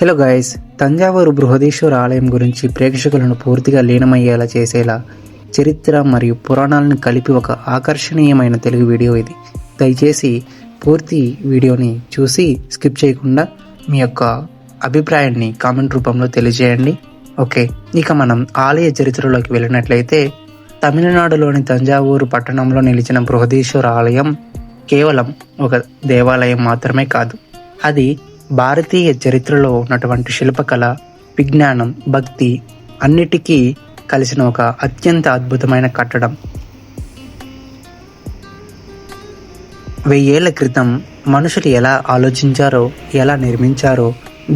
Hello guys, Thanjavur Brihadeeswara ఆలయం గురించి ప్రేక్షకులను పూర్తిగా లీనమయ్యేలా చేసేలా చరిత్ర మరియు పురాణాలను కలిపి ఒక ఆకర్షణీయమైన తెలుగు వీడియో ఇది. దయచేసి పూర్తి వీడియోని చూసి స్కిప్ చేయకుండా మీ యొక్క అభిప్రాయాన్ని కామెంట్ రూపంలో తెలియజేయండి. ఓకే, ఇక మనం ఆలయ చరిత్రలోకి వెళ్ళినట్లయితే తమిళనాడులోని తంజావూరు పట్టణంలో నిలిచిన బృహదీశ్వర ఆలయం కేవలం ఒక దేవాలయం మాత్రమే కాదు, అది భారతీయ చరిత్రలో ఉన్నటువంటి శిల్పకళ, విజ్ఞానం, భక్తి అన్నిటికీ కలిసిన ఒక అత్యంత అద్భుతమైన కట్టడం. 1000 ఏళ్ల క్రితం మనుషులు ఎలా ఆలోచించారో, ఎలా నిర్మించారో,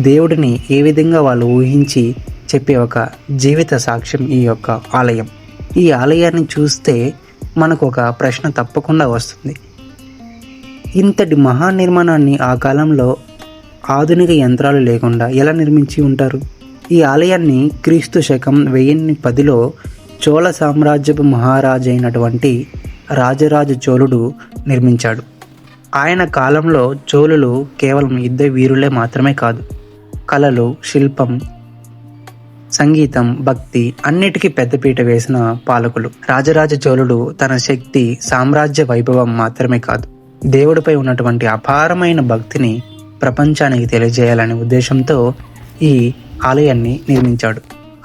దేవుడిని ఏ విధంగా వాళ్ళు ఊహించి చెప్పే ఒక జీవిత సాక్ష్యం ఈ యొక్క ఆలయం. ఈ ఆలయాన్ని చూస్తే మనకు ఒక ప్రశ్న తప్పకుండా వస్తుంది. ఇంతటి మహానిర్మాణాన్ని ఆ కాలంలో ఆధునిక యంత్రాలు లేకుండా ఎలా నిర్మించి ఉంటారు? ఈ ఆలయాన్ని క్రీస్తు శకం 1010లో చోళ సామ్రాజ్యపు మహారాజు అయినటువంటి రాజరాజ చోళుడు నిర్మించాడు. ఆయన కాలంలో చోళులు కేవలం యుద్ధ వీరులే మాత్రమే కాదు, కళలు, శిల్పం, సంగీతం, భక్తి అన్నిటికీ పెద్దపీట వేసిన పాలకులు. రాజరాజ చోళుడు తన శక్తి, సామ్రాజ్య వైభవం మాత్రమే కాదు, దేవుడిపై ఉన్నటువంటి అపారమైన భక్తిని ప్రపంచానికి తెలియజేయాలనే ఉద్దేశంతో ఈ ఆలయాన్ని నిర్మించాడు.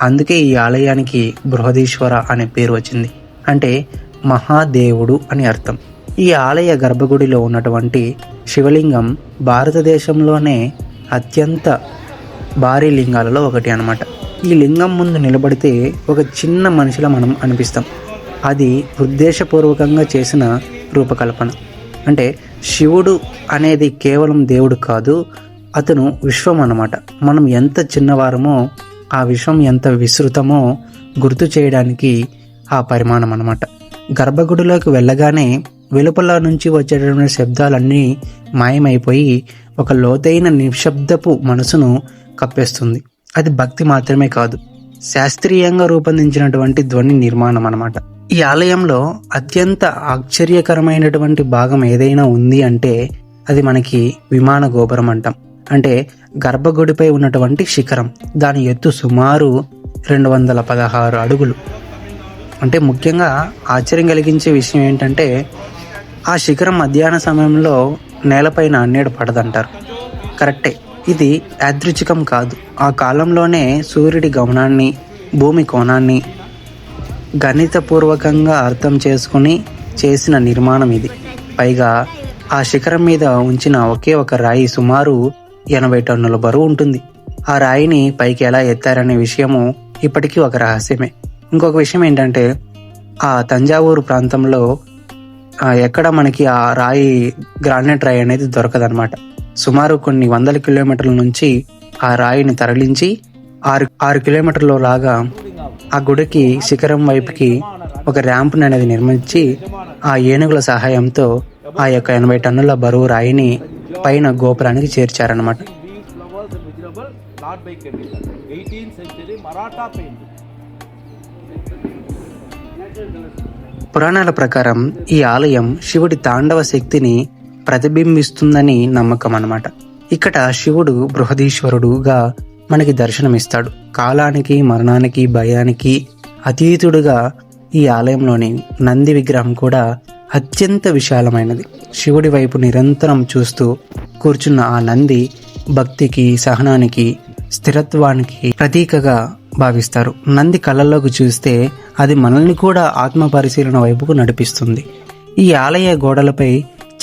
అందుకే ఈ ఆలయానికి బృహదీశ్వర అనే పేరు వచ్చింది. అంటే మహాదేవుడు అని అర్థం. ఈ ఆలయ గర్భగుడిలో ఉన్నటువంటి శివలింగం భారతదేశంలోనే అత్యంత భారీ లింగాలలో ఒకటి అన్నమాట. ఈ లింగం ముందు నిలబడితే ఒక చిన్న మనిషిలా మనం అనిపిస్తాం. అది ఉద్దేశపూర్వకంగా చేసిన రూపకల్పన. అంటే శివుడు అనేది కేవలం దేవుడు కాదు, అతను విశ్వం అన్నమాట. మనం ఎంత చిన్నవారమో ఆ విశ్వం ఎంత విస్తృతమో గుర్తు చేయడానికి ఆ పరిమాణం అన్నమాట. గర్భగుడిలోకి వెళ్ళగానే వెలుపల నుంచి వచ్చేటటువంటి శబ్దాలన్నీ మాయమైపోయి ఒక లోతైన నిశ్శబ్దపు మనసును కప్పేస్తుంది. అది భక్తి మాత్రమే కాదు, శాస్త్రీయంగా రూపొందించినటువంటి ధ్వని నిర్మాణం అన్నమాట. ఈ ఆలయంలో అత్యంత ఆశ్చర్యకరమైనటువంటి భాగం ఏదైనా ఉంది అంటే అది మనకి విమాన గోపురం అంటాం. అంటే గర్భగుడిపై ఉన్నటువంటి శిఖరం, దాని ఎత్తు సుమారు 216 అడుగులు. అంటే ముఖ్యంగా ఆశ్చర్యం కలిగించే విషయం ఏంటంటే ఆ శిఖరం మధ్యాహ్న సమయంలో నేలపైన నీడ పడదంటారు. కరెక్టే, ఇది యాదృచ్ఛికం కాదు. ఆ కాలంలోనే సూర్యుడి గమనాన్ని, భూమి కోణాన్ని గణితపూర్వకంగా అర్థం చేసుకుని చేసిన నిర్మాణం ఇది. పైగా ఆ శిఖరం మీద ఉంచిన ఒకే ఒక రాయి సుమారు 80 టన్నుల బరువు ఉంటుంది. ఆ రాయిని పైకి ఎలా ఎత్తారనే విషయము ఇప్పటికీ ఒక రహస్యమే. ఇంకొక విషయం ఏంటంటే ఆ తంజావూరు ప్రాంతంలో ఎక్కడ మనకి ఆ రాయి, గ్రానైట్ రాయి అనేది దొరకదనమాట. సుమారు కొన్ని 100 కిలోమీటర్ల నుంచి ఆ రాయిని తరలించి 6 కిలోమీటర్ల లాగా ఆ గుడికి శిఖరం వైపుకి ఒక ర్యాంప్ని అనేది నిర్మించి ఆ ఏనుగుల సహాయంతో ఆ యొక్క 80 టన్నుల బరువు రాయిని పైన గోపురానికి చేర్చారనమాట. పురాణాల ప్రకారం ఈ ఆలయం శివుడి తాండవ శక్తిని ప్రతిబింబిస్తుందని నమ్మకం అన్నమాట. ఇక్కడ శివుడు బృహదీశ్వరుడుగా మనకి దర్శనమిస్తాడు. కాలానికి, మరణానికి, భయానికి అతీతుడుగా ఈ ఆలయంలోని నంది విగ్రహం కూడా అత్యంత విశాలమైనది. శివుడి వైపు నిరంతరం చూస్తూ కూర్చున్న ఆ నంది భక్తికి, సహనానికి, స్థిరత్వానికి ప్రతీకగా భావిస్తారు. నంది కళ్ళల్లోకి చూస్తే అది మనల్ని కూడా ఆత్మ పరిశీలన వైపుకు నడిపిస్తుంది. ఈ ఆలయ గోడలపై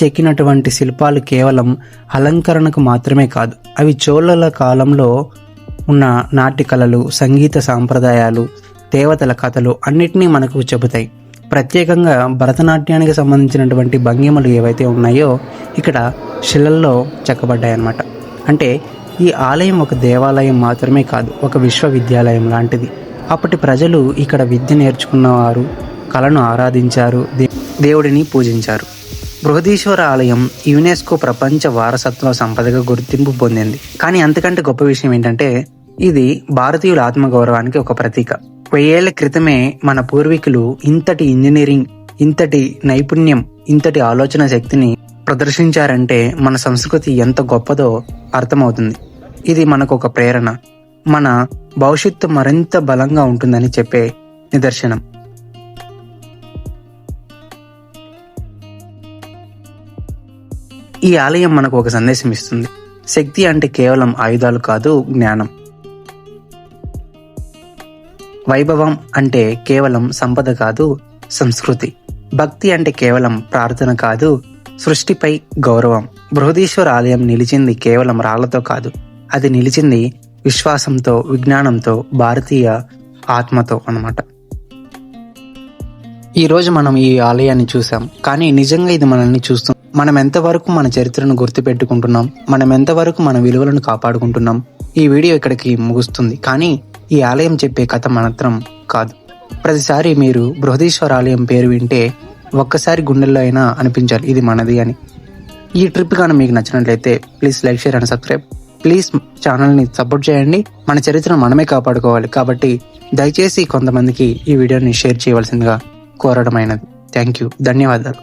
చెక్కినటువంటి శిల్పాలు కేవలం అలంకరణకు మాత్రమే కాదు, అవి చోళల కాలంలో ఉన్న నాట్య కళలు, సంగీత సాంప్రదాయాలు, దేవతల కథలు అన్నిటినీ మనకు చెబుతాయి. ప్రత్యేకంగా భరతనాట్యానికి సంబంధించినటువంటి భంగిమలు ఏవైతే ఉన్నాయో ఇక్కడ శిలల్లో చెక్కబడ్డాయి అన్నమాట. అంటే ఈ ఆలయం ఒక దేవాలయం మాత్రమే కాదు, ఒక విశ్వవిద్యాలయం లాంటిది. అప్పటి ప్రజలు ఇక్కడ విద్య నేర్చుకున్నవారు, కళను ఆరాధించారు, దేవుడిని పూజించారు. బృహదీశ్వర ఆలయం యునెస్కో ప్రపంచ వారసత్వ సంపదగా గుర్తింపు పొందింది. కానీ అంతకంటే గొప్ప విషయం ఏంటంటే ఇది భారతీయుల ఆత్మగౌరవానికి ఒక ప్రతీక. 1000 ఏళ్ల క్రితమే మన పూర్వీకులు ఇంతటి ఇంజనీరింగ్, ఇంతటి నైపుణ్యం, ఇంతటి ఆలోచన శక్తిని ప్రదర్శించారంటే మన సంస్కృతి ఎంత గొప్పదో అర్థమవుతుంది. ఇది మనకు ఒక ప్రేరణ, మన భవిష్యత్తు మరింత బలంగా ఉంటుందని చెప్పే నిదర్శనం. ఈ ఆలయం మనకు ఒక సందేశం ఇస్తుంది. శక్తి అంటే కేవలం ఆయుధాలు కాదు, జ్ఞానం. వైభవం అంటే కేవలం సంపద కాదు, సంస్కృతి. భక్తి అంటే కేవలం ప్రార్థన కాదు, సృష్టిపై గౌరవం. బృహదీశ్వర ఆలయం నిలిచింది కేవలం రాళ్లతో కాదు, అది నిలిచింది విశ్వాసంతో, విజ్ఞానంతో, భారతీయ ఆత్మతో అన్నమాట. ఈరోజు మనం ఈ ఆలయాన్ని చూసాం, కానీ నిజంగా ఇది మనల్ని చూస్తుంది. మనం ఎంతవరకు మన చరిత్రను గుర్తుపెట్టుకుంటున్నాం, మనం ఎంతవరకు మన విలువలను కాపాడుకుంటున్నాం. ఈ వీడియో ఇక్కడికి ముగుస్తుంది, కానీ ఈ ఆలయం చెప్పే కథ మాత్రం కాదు. ప్రతిసారి మీరు బృహదీశ్వర ఆలయం పేరు వింటే ఒక్కసారి గుండెల్లో అయినా అనిపించాలి ఇది మనది అని. ఈ ట్రిప్ కానీ మీకు నచ్చినట్లయితే please like, share and subscribe. Please ఛానల్ని సపోర్ట్ చేయండి. మన చరిత్రను మనమే కాపాడుకోవాలి కాబట్టి దయచేసి కొంతమందికి ఈ వీడియోని షేర్ చేయవలసిందిగా కోరడమైనది. థ్యాంక్ యూ, ధన్యవాదాలు.